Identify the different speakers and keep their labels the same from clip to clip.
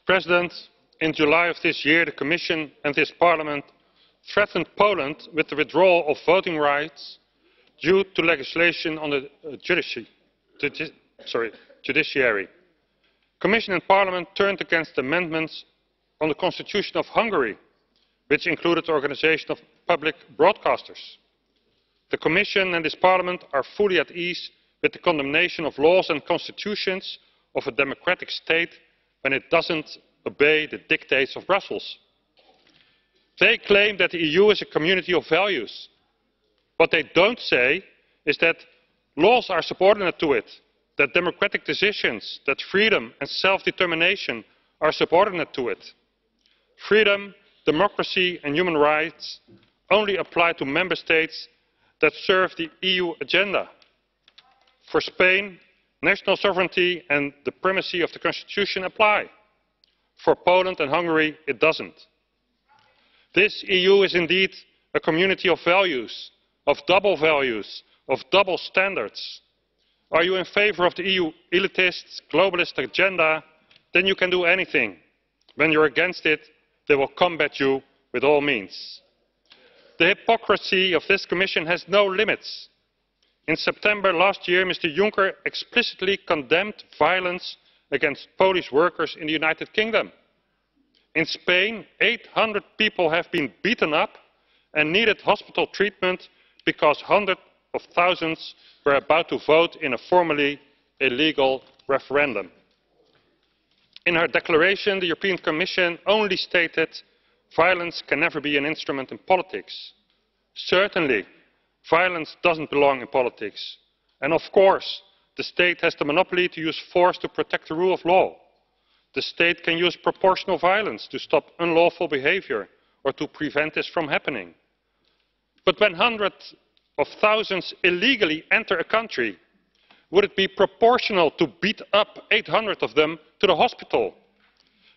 Speaker 1: President, in July of this year, the Commission and this Parliament threatened Poland with the withdrawal of voting rights due to legislation on the judiciary. Commission and Parliament turned against amendments on the Constitution of Hungary, which included the organisation of public broadcasters. The Commission and this Parliament are fully at ease with the condemnation of laws and constitutions of a democratic state when it doesn't obey the dictates of Brussels. They claim that the EU is a community of values. What they don't say is that laws are subordinate to it, that democratic decisions, that freedom and self-determination are subordinate to it. Freedom, democracy and human rights only apply to member states that serve the EU agenda. For Spain, national sovereignty and the primacy of the Constitution apply. For Poland and Hungary, it doesn't. This EU is indeed a community of values, of double standards. Are you in favour of the EU elitist, globalist agenda? Then you can do anything. When you're against it, they will combat you with all means. The hypocrisy of this Commission has no limits. In September last year, Mr. Juncker explicitly condemned violence against Polish workers in the United Kingdom. In Spain, 800 people have been beaten up and needed hospital treatment because hundreds of thousands were about to vote in a formally illegal referendum. In her declaration, the European Commission only stated violence can never be an instrument in politics. Certainly, violence doesn't belong in politics. And of course, the state has the monopoly to use force to protect the rule of law. The state can use proportional violence to stop unlawful behaviour or to prevent this from happening. But when hundreds of thousands illegally enter a country, would it be proportional to beat up 800 of them to the hospital?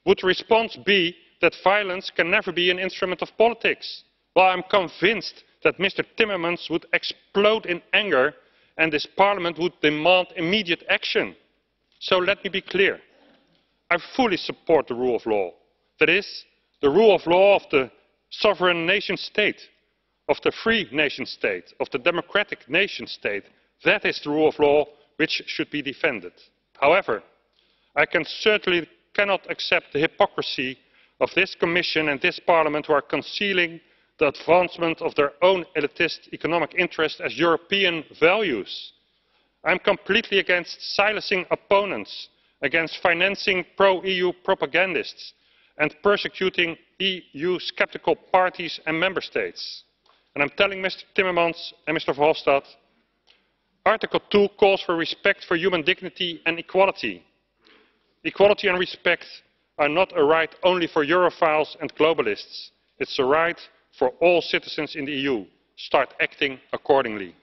Speaker 1: Would the response be that violence can never be an instrument of politics? Well, I'm convinced that Mr. Timmermans would explode in anger and this Parliament would demand immediate action. So let me be clear. I fully support the rule of law. That is, the rule of law of the sovereign nation state, of the free nation state, of the democratic nation state. That is the rule of law which should be defended. However, I certainly cannot accept the hypocrisy of this Commission and this Parliament, who are concealing the advancement of their own elitist economic interests as European values. I am completely against silencing opponents, against financing pro-EU propagandists and persecuting EU-sceptical parties and member states. And I'm telling Mr. Timmermans and Mr. Verhofstadt, Article 2 calls for respect for human dignity and equality. Equality and respect are not a right only for Europhiles and globalists. It's a right for all citizens in the EU. Start acting accordingly.